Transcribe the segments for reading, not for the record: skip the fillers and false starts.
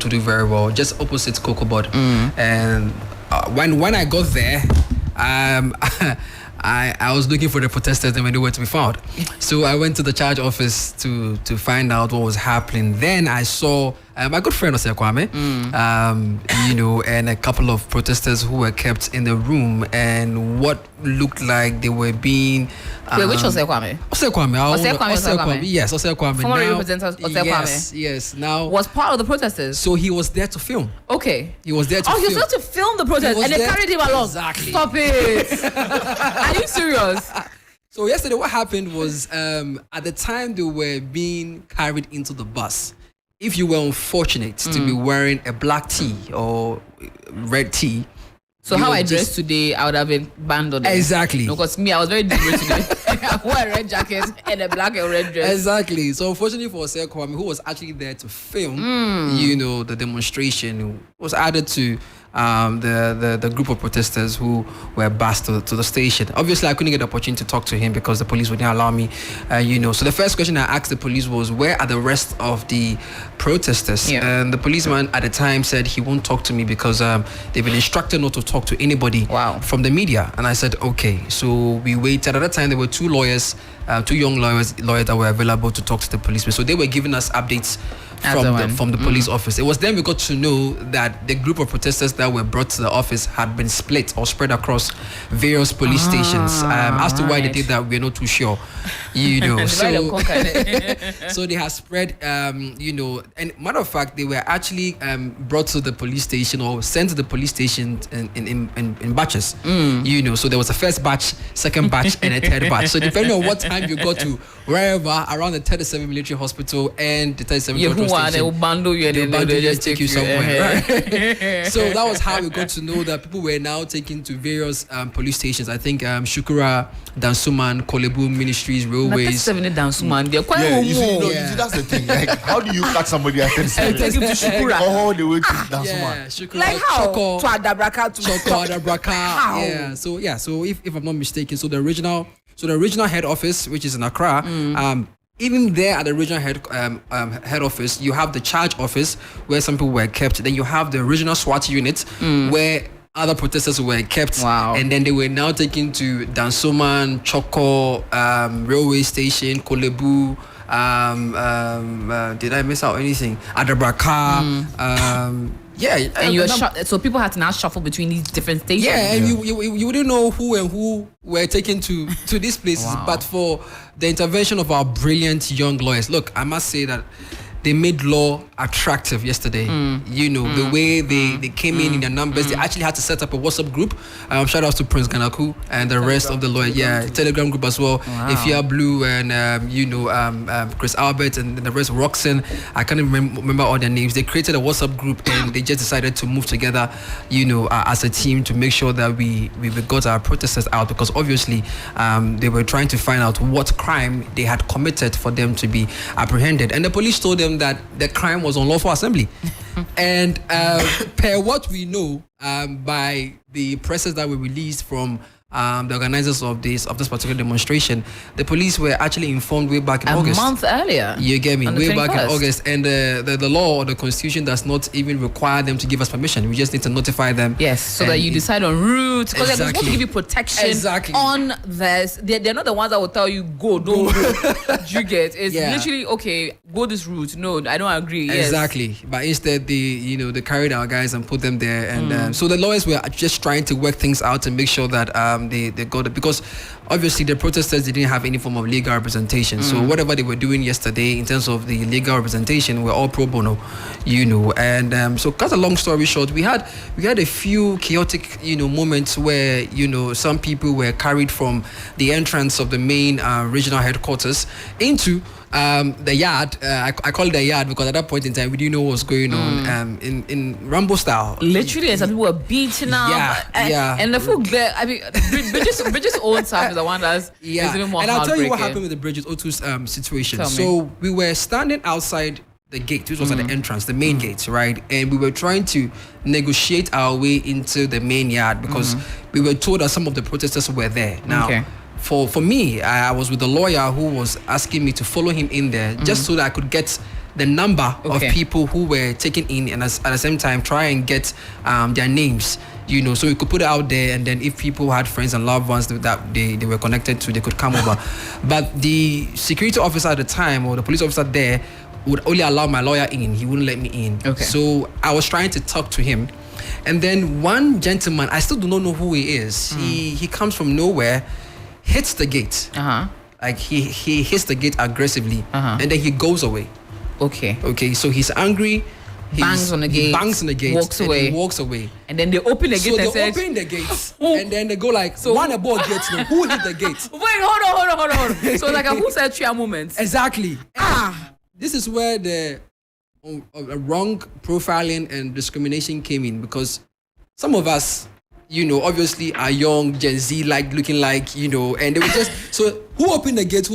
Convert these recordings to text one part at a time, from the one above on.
to do very well, just opposite Cocoa Board. And when I got there, I was looking for the protesters and nowhere to be found. So I went to the charge office to find out what was happening. Then I saw my good friend Ose Kwame, and a couple of protesters who were kept in the room, and what looked like they were being. Wait, which Ose Kwame? Ose Kwame. Yes, Ose Kwame. Former representative Ose Kwame. Yes. Now was part of the protesters. So he was there to film. Okay. He was there to film. Oh, he was there to film the protest, and they carried him along. Exactly. Stop it. Are you serious? So yesterday, what happened was, at the time they were being carried into the bus, if you were unfortunate to be wearing a black tee or red tee. So how I dressed today, I would have been banned on it. Exactly. No, because me, I was very different today. I wore a red jacket and a black and red dress. Exactly. So unfortunately for Ose Kwame, who was actually there to film, the demonstration, was added to the group of protesters who were bused to the station. Obviously, I couldn't get the opportunity to talk to him because the police wouldn't allow me, So the first question I asked the police was, where are the rest of the protesters? Yeah. And the policeman at the time said he won't talk to me because they've been instructed not to talk to anybody from the media. And I said, okay. So we waited. At that time, there were two young lawyers that were available to talk to the policemen. So they were giving us updates from the police office. It was then we got to know that the group of protesters that were brought to the office had been split or spread across various police stations. As to why they did that, we're not too sure. So they have spread, and matter of fact, they were actually brought to the police station or sent to the police station in batches. So there was a first batch, second batch, and a third batch. So depending on what time you got to wherever around the 37 military hospital and the 37 military station, they will bundle you and they just take you somewhere. Right? So that was how we got to know that people were now taken to various police stations. I think Shukura, Dansuman, Kolebu Ministries, Railways. Dansuman. You see, that's the thing. Like, how do you catch somebody at 37? And take him to Shukura. All the way to Dansuman. Shukura, like how? Choco, to Adabraka. How? Yeah. So if I'm not mistaken, so the original head office, which is in Accra, even there at the regional head office, you have the charge office where some people were kept. Then you have the regional SWAT unit where other protesters were kept. Wow. And then they were now taken to Dansoman, Choco, railway station, Kolebu. Did I miss out anything? Adabraka. And you were so people had to now shuffle between these different stations. Yeah, and you wouldn't know who were taken to these places, but for the intervention of our brilliant young lawyers. Look, I must say that they made law attractive yesterday. The way they came in their numbers. They actually had to set up a WhatsApp group. Shout out to Prince Ganaku and the rest of the lawyers. Telegram group as well. Ifya Blue and Chris Albert and the rest, Roxanne. I can't even remember all their names. They created a WhatsApp group and they just decided to move together, as a team to make sure that we got our protesters out, because obviously they were trying to find out what crime they had committed for them to be apprehended. And the police told them that the crime was unlawful assembly. And per what we know, by the presses that were released from the organizers of this particular demonstration, the police were actually informed way back in August. A month earlier. You get me? Way 21st. Back in August. And the law or the constitution does not even require them to give us permission. We just need to notify them. Yes, so that you decide on routes. Because they're supposed to give you protection on this. They're not the ones that will tell you, go, don't go. You get? It's literally, okay, go this route. No, I don't agree. Exactly. Yes. But instead, they carried our guys and put them there. And so the lawyers were just trying to work things out and make sure that they got it, because obviously the protesters didn't have any form of legal representation. So whatever they were doing yesterday in terms of the legal representation were all pro bono, and so cut a long story short, we had a few chaotic moments where some people were carried from the entrance of the main regional headquarters into the yard. I call it the yard because at that point in time we didn't know what was going on in Rambo style. Literally, and some people were beaten up. And the full glare. I mean, Bridges' own side is the one that's even more. And I'll tell you what happened with the Bridges O2's situation. So we were standing outside the gate, which was at the entrance, the main gate, right? And we were trying to negotiate our way into the main yard because we were told that some of the protesters were there. Now, for me, I was with the lawyer who was asking me to follow him in there just so that I could get the number of people who were taken in, and at the same time try and get their names. So we could put it out there, and then if people had friends and loved ones that they were connected to, they could come over. But the security officer at the time, or the police officer there, would only allow my lawyer in. He wouldn't let me in. Okay. So I was trying to talk to him. And then one gentleman, I still do not know who he is. He comes from nowhere, hits the gate. Like he hits the gate aggressively, and then he goes away. Okay. So he's angry. He bangs on the gate. Walks away. And then they open the gate. So they open the gates, and then they go like, "One aboard gates. No, who hit the gate?" Wait, hold on. So like a who said tria moment. Exactly. This is where the wrong profiling and discrimination came in, because some of us, obviously are young, Gen Z, looking like, and they were just, so who opened the gates?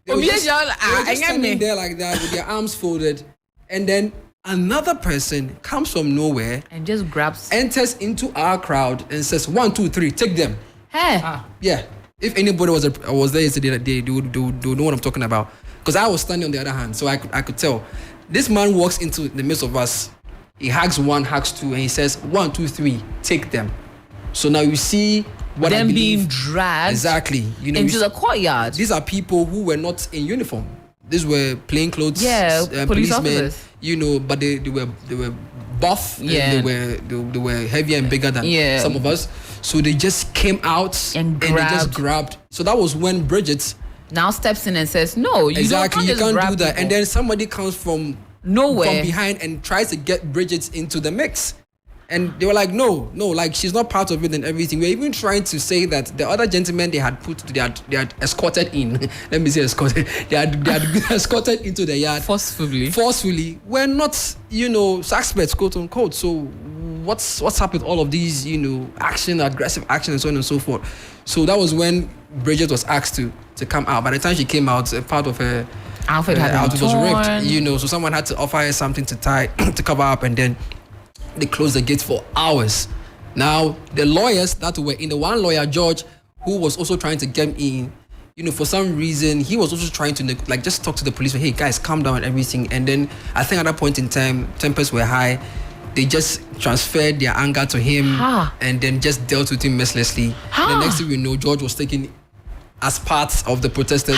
They were just standing there like that with their arms folded, and then another person comes from nowhere and just enters into our crowd and says, 1, 2, 3, take them. Hey. Yeah. If anybody was there yesterday, they would know what I'm talking about. Because I was standing on the other hand, so I could tell. This man walks into the midst of us. He hugs 1, hugs 2, and he says, 1, 2, 3, take them. So now you see what them I believe, being dragged exactly into the courtyard. These are people who were not in uniform. These were plainclothes, police policemen, officers. But they were buff. They were heavier and bigger than some of us. So they just came out and they just grabbed. So that was when Bridget now steps in and says, "No, you can't do that." People. And then somebody comes from nowhere, from behind, and tries to get Bridget into the mix. And they were like, no, like she's not part of it and everything. We're even trying to say that the other gentlemen they had escorted in. Let me say escorted. They had escorted into the yard forcefully. Were not, suspects, quote unquote. So what's up with all of these, aggressive action and so on and so forth. So that was when Bridget was asked to come out. By the time she came out, part of her outfit was ripped. So someone had to offer her something to tie to cover up, and then they closed the gates for hours. Now, the lawyers that were in, the one lawyer, George, who was also trying to get in, for some reason, he was also trying to just talk to the police. Hey, guys, calm down and everything. And then I think at that point in time, tempers were high. They just transferred their anger to him and then just dealt with him mercilessly. The next thing we know, George was taken as part of the protesters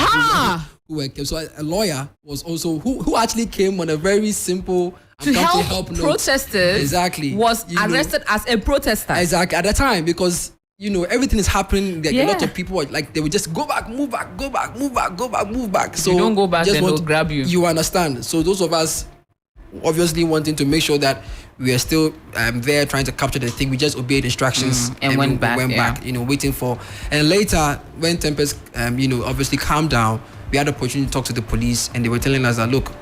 who were kept. So a lawyer was also, who actually came on a very simple to help protesters. Exactly. Was arrested as a protester. Exactly. At the time, because everything is happening. Like a lot of people they would just go back, move back, go back, move back, go back, move back. So you don't go back, then they'll grab you. You understand? So those of us obviously wanting to make sure that we are still there trying to capture the thing, we just obeyed instructions and went back, waiting for. And later, when tempers obviously calmed down, we had the opportunity to talk to the police, and they were telling us that, look,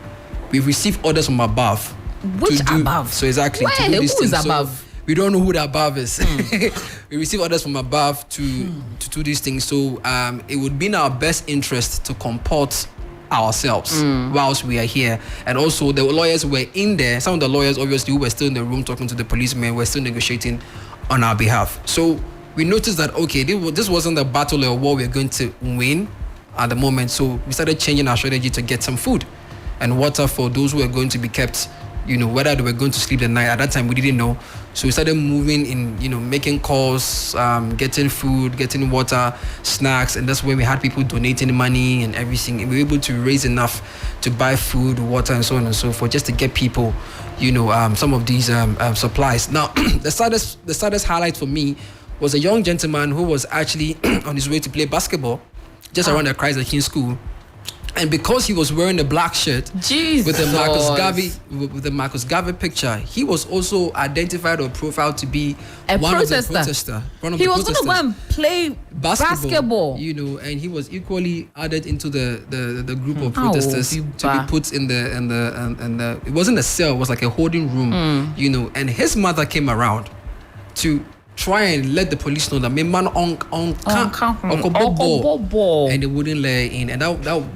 we've received orders from above. Which above? So exactly. Where? Who is above? So we don't know who the above is. We receive orders from above to do these things. So it would be in our best interest to comport ourselves whilst we are here. And also the lawyers were in there. Some of the lawyers obviously who were still in the room talking to the policemen were still negotiating on our behalf. So we noticed that, okay, this wasn't a battle or war we're going to win at the moment. So we started changing our strategy to get some food and water for those who were going to be kept, whether they were going to sleep the night. At that time, we didn't know. So we started moving in, making calls, getting food, getting water, snacks. And that's when we had people donating money and everything. And we were able to raise enough to buy food, water, and so on and so forth, just to get people, some of these supplies. Now, the saddest highlight for me was a young gentleman who was actually on his way to play basketball just around the Christ the King School. And because he was wearing the black shirt with the Marcus Garvey picture, he was also identified or profiled to be one of the protesters. He was going to go and play basketball. And he was equally added into the group of protesters to be put in the it wasn't a cell, it was like a holding room, and his mother came around to try and let the police know that my man on ball, and they wouldn't let her in, and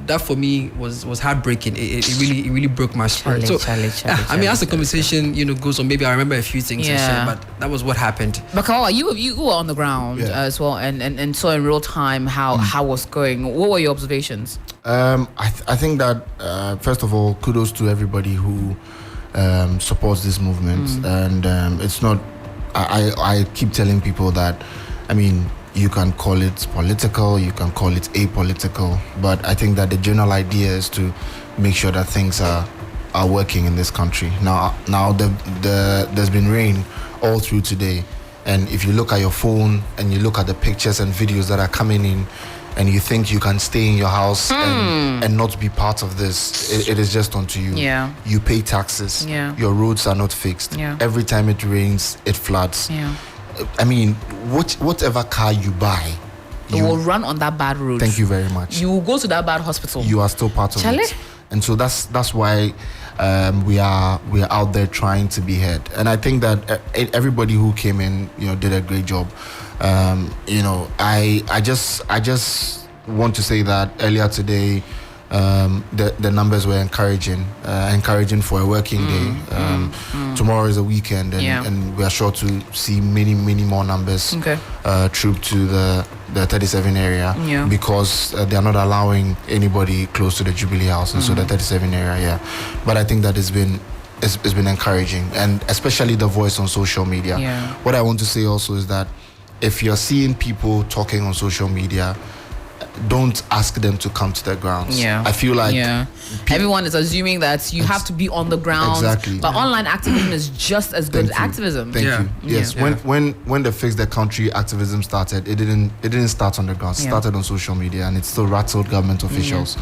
that for me was heartbreaking. It really broke my spirit. As the conversation goes on, maybe I remember a few things and shit, but that was what happened. But Kawa, you were on the ground as well, and saw in real time how was going. What were your observations? I think that first of all, kudos to everybody who supports this movement, and it's not. I keep telling people that, I mean, you can call it political, you can call it apolitical, but I think that the general idea is to make sure that things are working in this country. Now there's been rain all through today, and if you look at your phone and you look at the pictures and videos that are coming in, and you think you can stay in your house and not be part of this, it is just onto you. Yeah. You pay taxes. Yeah. Your roads are not fixed. Yeah. Every time it rains, it floods. Yeah. I mean, whatever car you buy, you will run on that bad road. Thank you very much. You will go to that bad hospital. You are still part of it. And so that's why we are out there trying to be heard. And I think that everybody who came in, did a great job. I just want to say that earlier today, the numbers were encouraging for a working day. Tomorrow is a weekend, and we are sure to see many more numbers troop to the 37 area because they are not allowing anybody close to the Jubilee House, and so the 37 area. But I think that it's been encouraging, and especially the voice on social media. What I want to say also is that if you're seeing people talking on social media, don't ask them to come to the grounds. I feel like everyone is assuming that you have to be on the ground. Exactly. But online activism is just as good as activism. Thank you. Yes. When the Fix the Country activism started, it didn't start on the ground. It started on social media, and it still rattled government officials.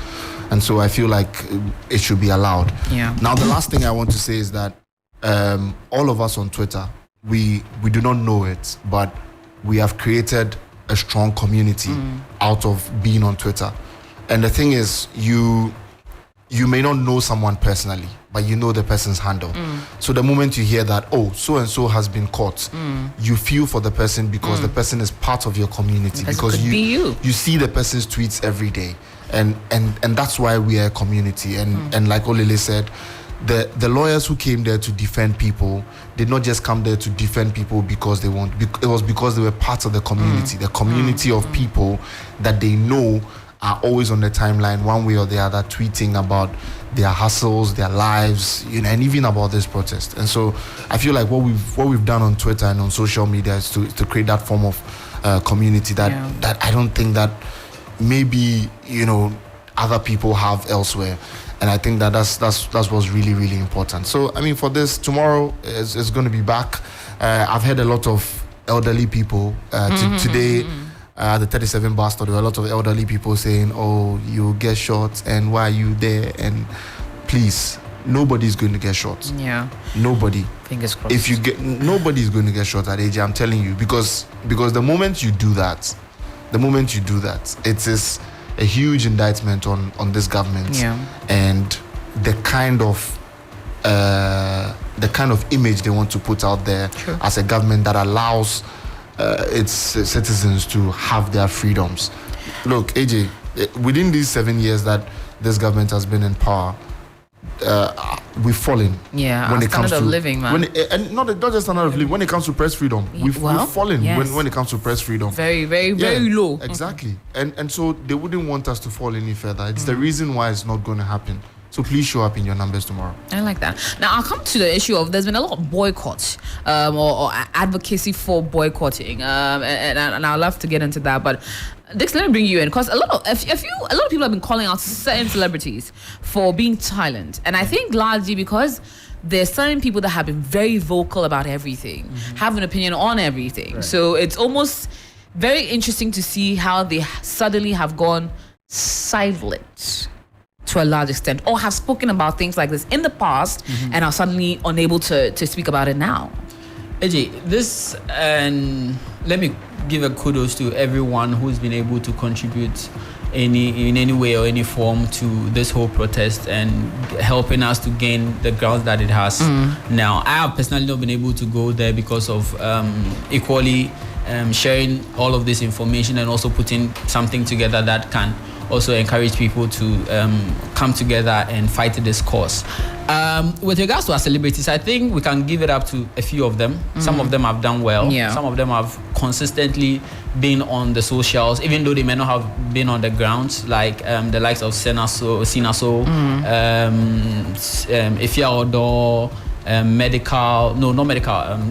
And so I feel like it should be allowed. Now the last thing I want to say is that all of us on Twitter, we do not know it, but we have created a strong community out of being on Twitter. And the thing is, you may not know someone personally, but you know the person's handle. So the moment you hear that, oh, so and so has been caught, you feel for the person because the person is part of your community, because you see the person's tweets every day, and that's why we are a community. And like Olele said, the lawyers who came there to defend people did not just come there to defend people because they want. It was because they were part of the community, the community of people that they know are always on the timeline one way or the other, tweeting about their hustles, their lives, and even about this protest. And so I feel like what we've done on Twitter and on social media is to create that form of community that I don't think that maybe other people have elsewhere. And I think that's what's really, really important. So, I mean, for this, tomorrow is going to be back. I've heard a lot of elderly people. Today, the 37 bar store, there were a lot of elderly people saying, oh, you get shot, and why are you there? And please, nobody's going to get shot. Nobody. Fingers crossed. Nobody's going to get shot at AJ, I'm telling you. Because the moment you do that, it is a huge indictment on this government and the kind of image they want to put out there as a government that allows its citizens to have their freedoms. Look, AJ, within these 7 years that this government has been in power, we've fallen. When it comes to living, man. And not just standard of living. When it comes to press freedom, we've fallen. When it comes to press freedom, very low. Exactly. And so they wouldn't want us to fall any further. It's the reason why it's not going to happen. So please show up in your numbers tomorrow. I like that. Now I'll come to the issue of there's been a lot of boycotts or advocacy for boycotting, and I'd love to get into that, but. Dix, let me bring you in because a lot of people have been calling out certain celebrities for being silent, and I think largely because there's certain people that have been very vocal about everything, have an opinion on everything. Right. So it's almost very interesting to see how they suddenly have gone silent to a large extent, or have spoken about things like this in the past and are suddenly unable to speak about it now. AJ, this, and let me give a kudos to everyone who's been able to contribute in any way or any form to this whole protest and helping us to gain the grounds that it has. Now, I have personally not been able to go there because of equally sharing all of this information and also putting something together that can also encourage people to come together and fight this cause. With regards to our celebrities, I think we can give it up to a few of them. Some of them have done well. Yeah. Some of them have consistently been on the socials, even though they may not have been on the ground, like the likes of Sinaso, Yaw Ofosu,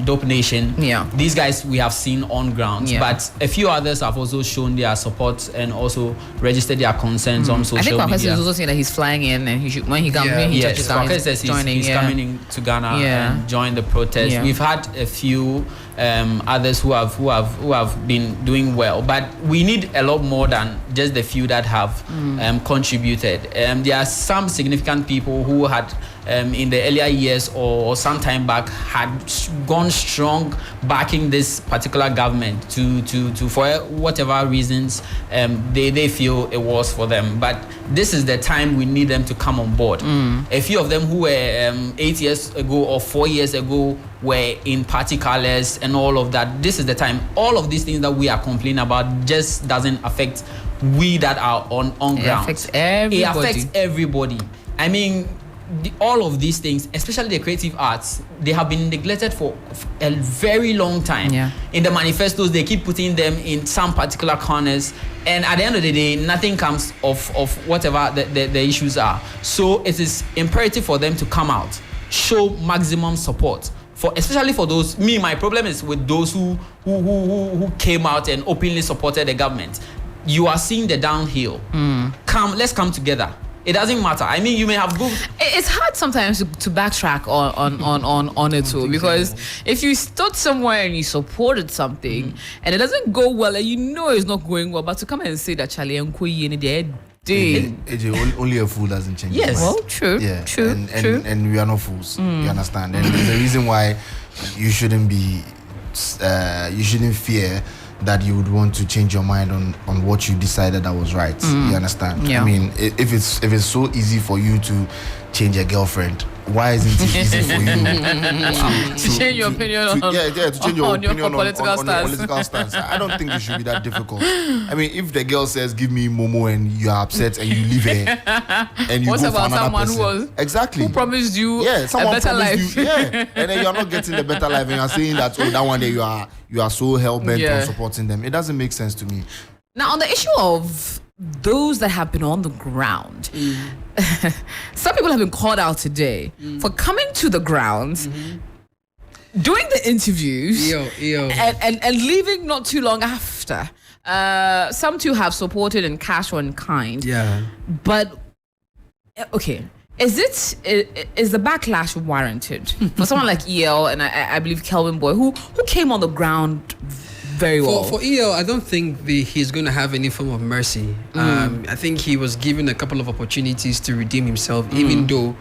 Dope Nation. Yeah. These guys we have seen on ground, but a few others have also shown their support and also registered their concerns on social media. I think Professor is also saying that he's flying in and he should, when he comes, when he touches down, he's joining. He's coming into Ghana and join the protest. Yeah. We've had a few others who have been doing well, but we need a lot more than just the few that have contributed. There are some significant people who had in the earlier years or some time back had gone strong backing this particular government to for whatever reasons they feel it was for them. But this is the time we need them to come on board. A few of them who were 8 years ago or 4 years ago were in party colors and all of that. This is the time. All of these things that we are complaining about just doesn't affect we that are on ground. It affects everybody. It affects everybody. I mean, all of these things, especially the creative arts, they have been neglected for a very long time. Yeah. In the manifestos, they keep putting them in some particular corners, and at the end of the day, nothing comes of whatever the issues are. So it is imperative for them to come out, show maximum support. Especially for those, my problem is with those who came out and openly supported the government. You are seeing the downhill. Let's come together. It doesn't matter. I mean, you may have good. It's hard sometimes to backtrack on it too, because if you stood somewhere and you supported something and it doesn't go well and you know it's not going well, but to come and say that Charlie and only a fool doesn't change. Yes. Well, true. Yeah. True. And we are not fools. You understand? And there's a reason why you shouldn't be. You shouldn't fear that you would want to change your mind on what you decided that was right. You understand? Yeah. I mean, if it's so easy for you to change a girlfriend, why isn't it easy for you to change your opinion to change your on your opinion political on your stance? political stance? I don't think it should be that difficult. I mean, if the girl says give me Momo and you are upset and you leave her and you what go for about another someone person, who promised you a better life? And then you are not getting the better life and you are saying that that one day you are so hell bent on supporting them. It doesn't make sense to me. Now, on the issue of those that have been on the ground, some people have been called out today for coming to the ground, doing the interviews, and leaving not too long after. Some too have supported in cash or in kind. Yeah. But, okay. Is the backlash warranted for someone like EL and I believe Kelvin Boy, who came on the ground very well? For EL, I don't think he's going to have any form of mercy. I think he was given a couple of opportunities to redeem himself, even though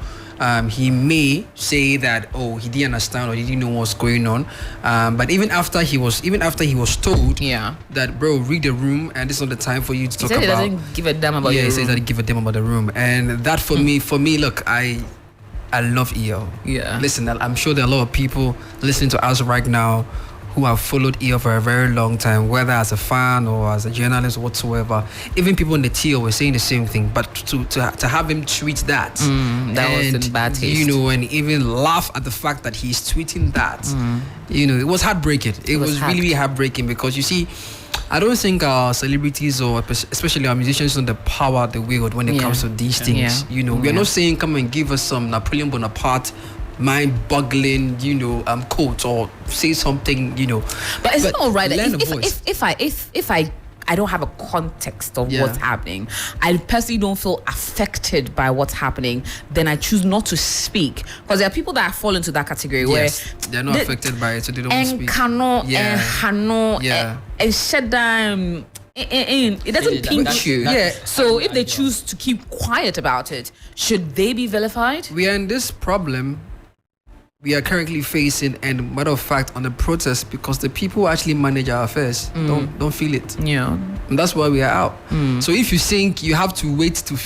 he may say that he didn't understand or he didn't know what's going on. But even after he was told that, bro, read the room and this is not the time for you to talk about. He doesn't give a damn about your room. He says that he give a damn about the room, and that for me, look, I love EL. Yeah. Listen, I'm sure there are a lot of people listening to us right now who have followed EL for a very long time, whether as a fan or as a journalist or whatsoever. Even people in the TL were saying the same thing. But to have him tweet that, that was in bad taste. And even laugh at the fact that he's tweeting that, it was heartbreaking. It was really heartbreaking because you see, I don't think our celebrities or especially our musicians know the power they wield when it comes to these things. We are not saying come and give us some Napoleon Bonaparte mind-boggling, quote or say something, But is it all right if I don't have a context of what's happening, I personally don't feel affected by what's happening, then I choose not to speak, because there are people that fall into that category where they're not affected by it, so they don't speak. And shut down. It doesn't pinch you. So if they choose to keep quiet about it, should they be vilified? We are in this problem we are currently facing, and matter of fact, on the protest, because the people who actually manage our affairs don't feel it. Yeah, and that's why we are out. So if you think you have to wait till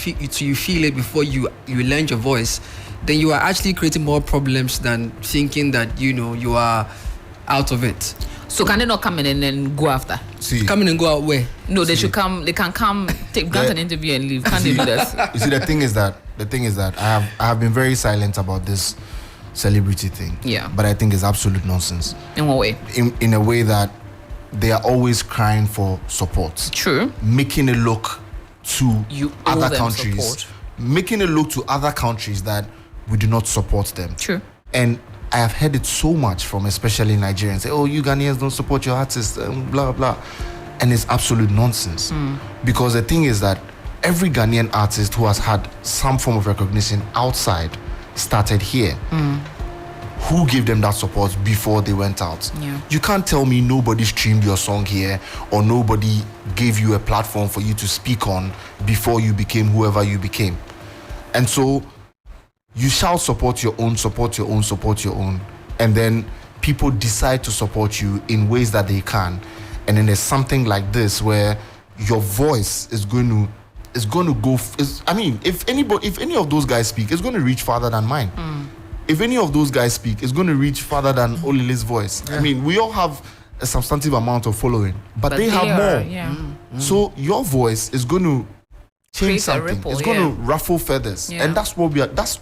you feel it before you lend your voice, then you are actually creating more problems than thinking that you are out of it. So can they not come in and then go after? See, Come in and go out where? No, they should come. They can come, grant an interview and leave. Can they do that? you see, the thing is that I have been very silent about this celebrity thing. Yeah. But I think it's absolute nonsense. In what way? In a way that they are always crying for support. True. Making it look to You owe other them countries. support. Making it look to other countries that we do not support them. True. And I have heard it so much from especially Nigerians. Say, oh, you Ghanaians don't support your artists, blah, blah. And it's absolute nonsense. Because the thing is that every Ghanaian artist who has had some form of recognition outside started here. Who gave them that support before they went out? Yeah. You can't tell me nobody streamed your song here or nobody gave you a platform for you to speak on before you became whoever you became. And so you shall support your own, and then people decide to support you in ways that they can. And then there's something like this where your voice is going to go. If any of those guys speak, it's going to reach farther than mine. If any of those guys speak, it's going to reach farther than Olele's voice. Yeah. I mean, we all have a substantive amount of following, but they have more. Yeah. So your voice is going to change Create a something. ripple, It's going to ruffle feathers, Yeah. and that's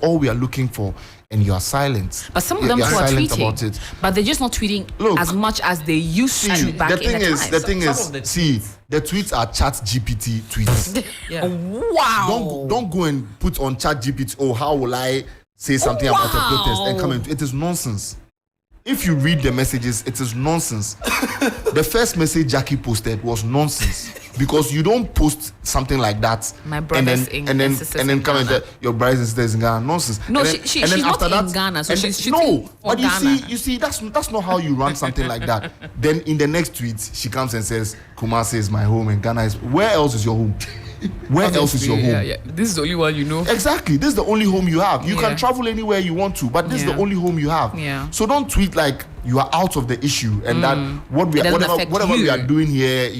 all we are looking for. And you are silent. But some of them You're too are silent about tweeting, it. but they're just not tweeting Look, as much as they used to back the in thing the is, time. the thing Some is, of the see, the tweets are Chat GPT tweets. Yeah. Wow. Don't go and put on Chat GPT. Oh, how will I say something about a protest and come into it? Is nonsense. If you read the messages, it is nonsense. The first message Jackie posted was nonsense because you don't post something like that. My brothers and then come and tell your brothers and sisters in Ghana. Nonsense. No, and then, she's and then not after in Ghana, so and she's then- shooting no. for But Ghana. you see, that's not how you run something like that. Then in the next tweet, she comes and says, "Kumasi is my home and Ghana is." Where else is your home? Where else is your home? Yeah. This is the only one you know. Exactly. This is the only home you have. You Yeah. can travel anywhere you want to, but this is the Yeah. only home you have. Yeah. So don't tweet like you are out of the issue and that It doesn't affect whatever we you. are doing here,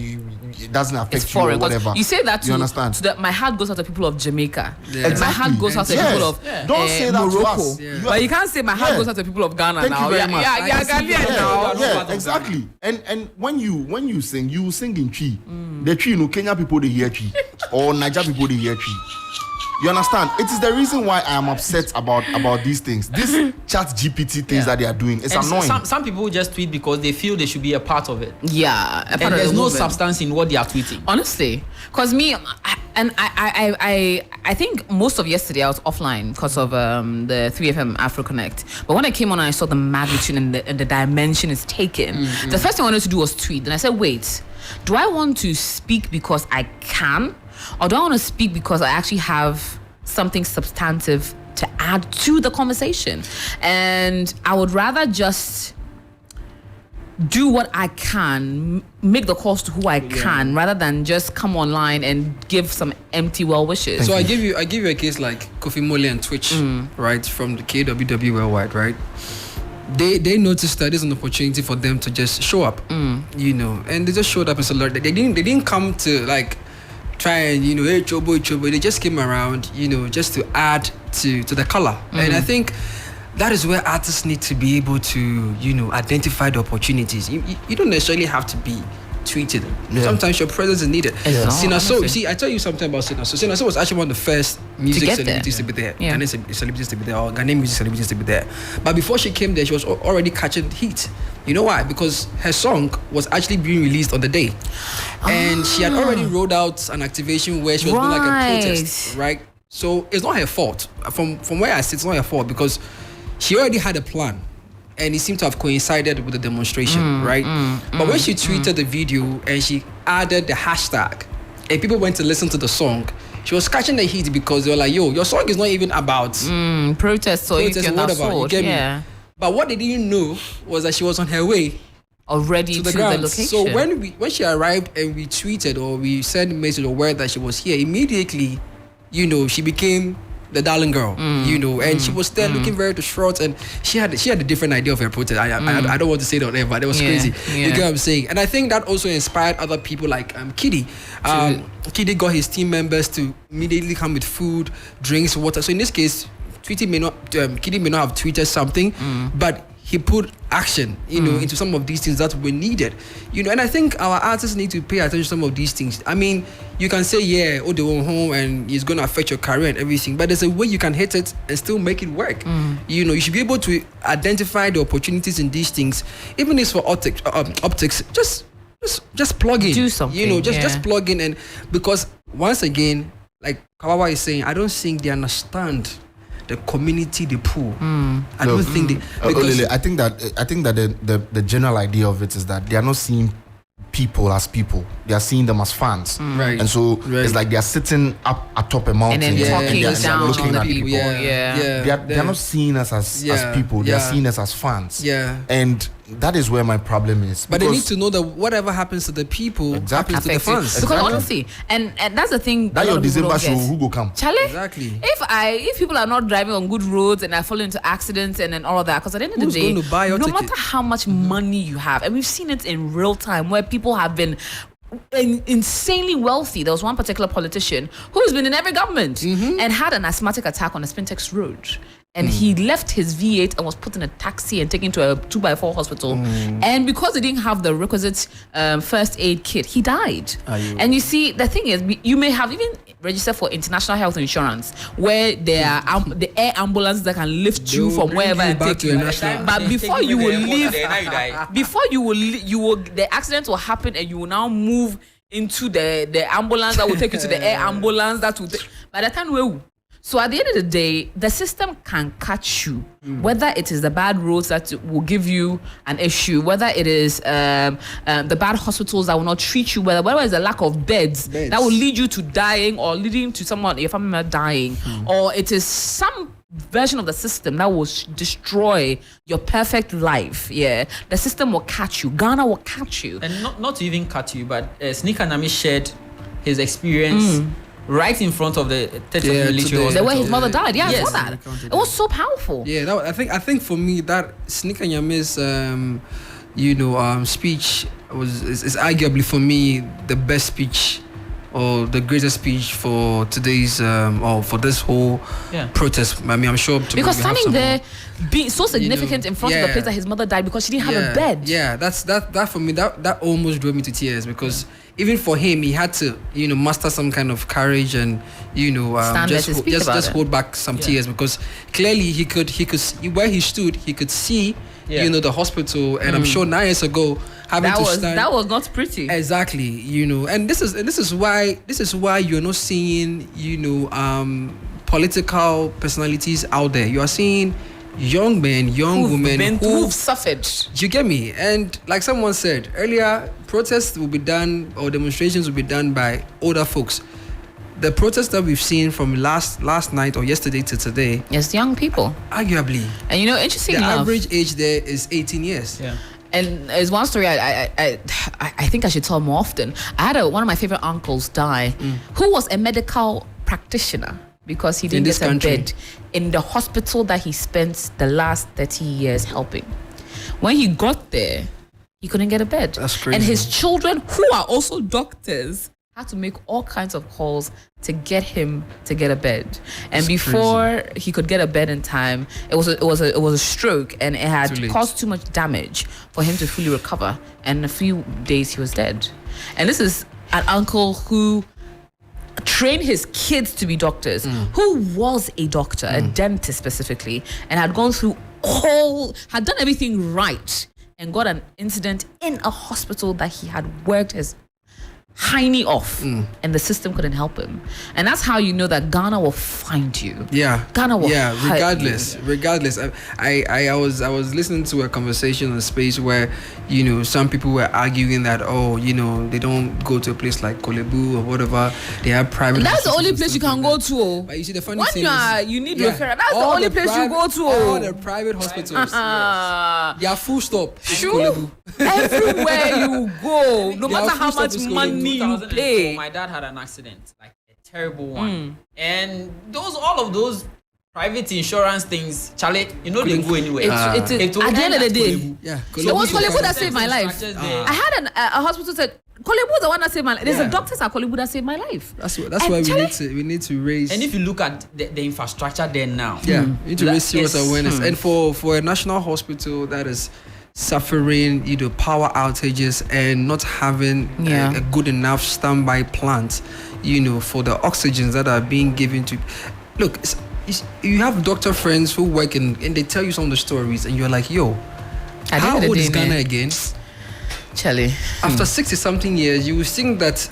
it doesn't affect It's you or foreign. 'Cause whatever. you say that to, You understand? to the, my heart goes out to people of Jamaica. Yeah. My heart goes out to Yes. people of Don't say that to Morocco. us. Yeah. But you can't say my heart Yeah. goes out to people of Ghana Thank now. you very much. Yeah, Ghanaian now. Yeah, exactly. And when you sing, you sing in Twi. The Twi, Kenya people they hear Twi, or Niger people they hear Twi. You understand? It is the reason why I am upset about these things. This Chat GPT things that they are doing, it's And annoying. some people just tweet because they feel they should be a part of it. Yeah, a part And of there's the no movement. substance in what they are tweeting. Honestly, because I think most of yesterday I was offline because of the 3FM Afro Connect. But when I came on and I saw the magnitude and the dimension it's taken, the first thing I wanted to do was tweet. And I said, wait, do I want to speak because I can? Or do I want to speak because I actually have something substantive to add to the conversation? And I would rather just do what I can, make the calls to who I can, rather than just come online and give some empty well wishes. So I give you a case like Kofi Mole and Twitch, right, from the KWW Worldwide, right? They noticed that there's an opportunity for them to just show up, you know, and they just showed up and said, they didn't come to like try and, you know, hey chobo. They just came around, you know, just to add to the color. And I think that is where artists need to be able to, you know, identify the opportunities. You don't necessarily have to be tweeted. Yeah. Sometimes your presence is needed. Yeah. Sinaso, Honestly. see, I tell you something about Sinaso. Sinaso was actually one of the first music get celebrities there. to be there. Yeah. Ghanaian celebrities to be there, or Ghanaian music celebrities to be there. But before she came there, she was already catching heat. You know why? Because her song was actually being released on the day. And she had already rolled out an activation where she was doing like a protest, right? So it's not her fault. From where I sit, it's not her fault because she already had a plan. And it seemed to have coincided with the demonstration, right? But when she tweeted the video and she added the hashtag and people went to listen to the song, she was catching the heat because they were like, yo, your song is not even about Protest or protest or whatever, you get me? But what they didn't know was that she was on her way Already to to the the ground. location. So when she arrived and we tweeted or we sent a message or word that she was here, immediately, you know, she became the darling girl, you know, and she was there looking very distraught, and she had a different idea of her protest. I don't want to say that on air, but it was crazy. You get what I'm saying? And I think that also inspired other people like Kiddy. Kiddy got his team members to immediately come with food, drinks, water. So in this case, Kiddy may not have tweeted something, but he put action, into some of these things that were needed, and I think our artists need to pay attention to some of these things. I mean, you can say, they went home and it's going to affect your career and everything, but there's a way you can hit it and still make it work. You should be able to identify the opportunities in these things, even if it's for optics, just plug in. Do something. Just plug in, and because once again, like Kawawa is saying, I don't think they understand the community they pull. I don't think they. Because I think that the general idea of it is that they are not seeing people as people; they are seeing them as fans. Right. And so it's like they are sitting up atop a mountain and then talking down looking on the at people. They are not seeing us as people; they are seeing us as fans. Yeah. And that is where my problem is. But they need to know that whatever happens to the people happens to the fans. Because honestly, and that's the thing. That your December show, who go come? Charlie, exactly. If people are not driving on good roads and are falling into accidents and all of that, because at the end of the day, going to buy your no ticket? matter how much money you have, and we've seen it in real time where people have been insanely wealthy. There was one particular politician who's been in every government and had an asthmatic attack on a Spintex road. And he left his V8 and was put in a taxi and taken to a 2x4 hospital. And because he didn't have the requisite first aid kit, he died. And you see, the thing is, you may have even registered for international health insurance, where there are the air ambulances that can lift you from wherever and take you. But before you will leave, the accident will happen, and you will now move into the ambulance that will take you to the air ambulance that will take. By the time so at the end of the day, the system can catch you, whether it is the bad roads that will give you an issue, whether it is the bad hospitals that will not treat you well, whether it's a lack of beds that will lead you to dying or leading to your family member dying, or it is some version of the system that will destroy your perfect life. The system will catch you. Ghana will catch you. And not to even catch you, but Sneaker Nami shared his experience right in front of the military hospital. The way his mother died. I saw that. It was so powerful. I think for me that Sneaker Nyame's speech is arguably for me the best speech or the greatest speech for today's or for this whole protest. I mean, I'm sure because standing there being so significant in front of the place that his mother died because she didn't have a bed. That for me that almost drove me to tears, because even for him, he had to, muster some kind of courage and, just hold back some tears, because clearly he could where he stood, he could see, the hospital, and I'm sure 9 years ago that was not pretty. Exactly, and this is why you're not seeing, political personalities out there. You are seeing young men, women who've suffered. You get me? And like someone said earlier, protests will be done or demonstrations will be done by older folks. The protests that we've seen from last night or yesterday to today, it's young people, arguably. And interesting the enough, average age there is 18 years. And there's one story I think I should tell more often. I had one of my favorite uncles die, who was a medical practitioner, because he didn't get a bed in the hospital that he spent the last 30 years helping. When he got there, he couldn't get a bed. That's crazy. And his children, who are also doctors, had to make all kinds of calls to get him to get a bed. And before he could get a bed in time, it was a stroke, and it had caused too much damage for him to fully recover. And in a few days, he was dead. And this is an uncle who trained his kids to be doctors, who was a doctor, a dentist specifically, and had gone through had done everything right, and got an incident in a hospital that he had worked his hiney off, and the system couldn't help him. And that's how you know that Ghana will find you. Ghana will regardless. I was listening to a conversation on Space where some people were arguing that they don't go to a place like Kolebu or whatever. They have private. That's the only place you can go to. But you see, the funny when thing you need referral, that's the only place you go to. All the private hospitals. They are full stop. Sure. Everywhere you go, no matter how much money you pay. My dad had an accident, like a terrible one, and all of those private insurance things, Charlie, they go anywhere. At the end of the day, it was Kolebu that saved my life. I had a hospital said Kolebu the one that saved my life. There's a doctors at Kolebu that saved my life. That's why we need to raise. And if you look at the infrastructure there now, we need to raise serious awareness. And for a national hospital that is suffering, power outages and not having a good enough standby plant, for the oxygens that are being given to. Look, you have doctor friends who work and they tell you some of the stories, and you're like, yo, how old is Ghana again? Charlie. After 60-something years, you will think that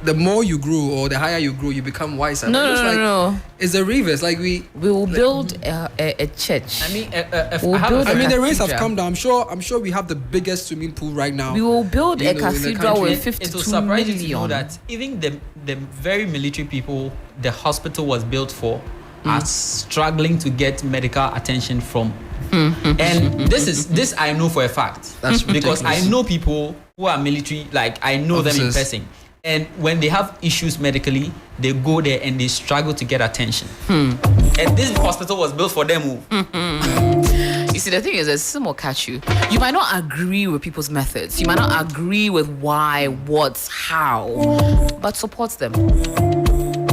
the more you grow or the higher you grow, you become wiser. No. It's the reverse. Like we will build a church. I mean, the rates have come down. I'm sure we have the biggest swimming pool right now. We will build a cathedral with 52 It will surprise you to know million. that even the very military people the hospital was built for are struggling to get medical attention from. And this I know for a fact. That's because ridiculous. I know people who are military, like I know them in person. And when they have issues medically, they go there and they struggle to get attention. And this hospital was built for them. You see, the thing is, some will catch you. You might not agree with people's methods. You might not agree with why, what, how, but support them.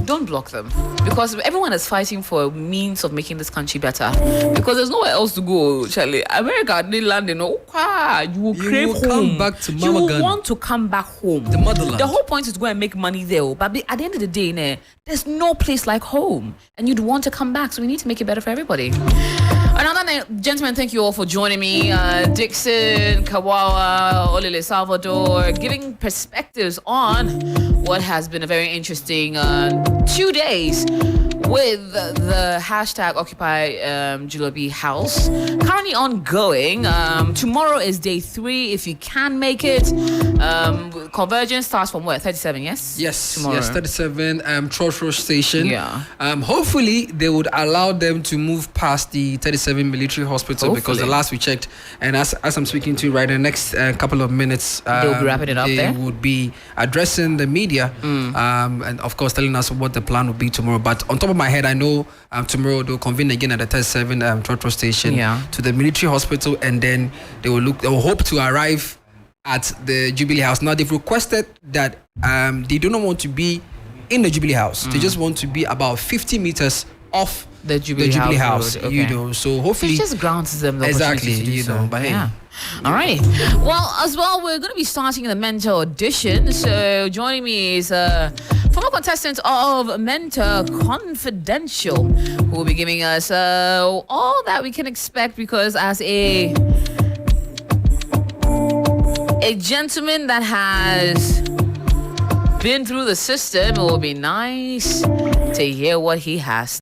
Don't block them, because everyone is fighting for a means of making this country better. Because there's nowhere else to go, Charlie. America, they land, you will crave home. Come back to Mama You will Ghana. want to come back home. The motherland. The whole point is to go and make money there. But at the end of the day, there's no place like home, and you'd want to come back. So we need to make it better for everybody. Another gentlemen, thank you all for joining me. Dixon, Kawawa, Olele Salvador, giving perspectives on what has been a very interesting 2 days with the hashtag Occupy Julobi House. Currently ongoing. Tomorrow is day 3. If you can make it. Convergence starts from where? 37, yes? Yes, Tomorrow. yes, 37 Trotro Station. Yeah. Hopefully they would allow them to move past the 37 military hospital, because the last we checked, and as I'm speaking to you right in the next couple of minutes, they'll be wrapping it up there. They would be addressing the media and of course telling us what the plan would be tomorrow. But on top of my head, I know tomorrow they'll convene again at the 37 Trotro Station to the military hospital, and then they will hope to arrive at the Jubilee House. Now they've requested that they do not want to be in the Jubilee House. They just want to be about 50 meters off the Jubilee House. Okay. So hopefully it just grants them the exactly, opportunity to do so. but hey. Yeah. All right. Well, as well, we're going to be starting the Mentor audition. So joining me is former contestant of Mentor Confidential, who will be giving us all that we can expect, because as a gentleman that has been through the system, it will be nice to hear what he has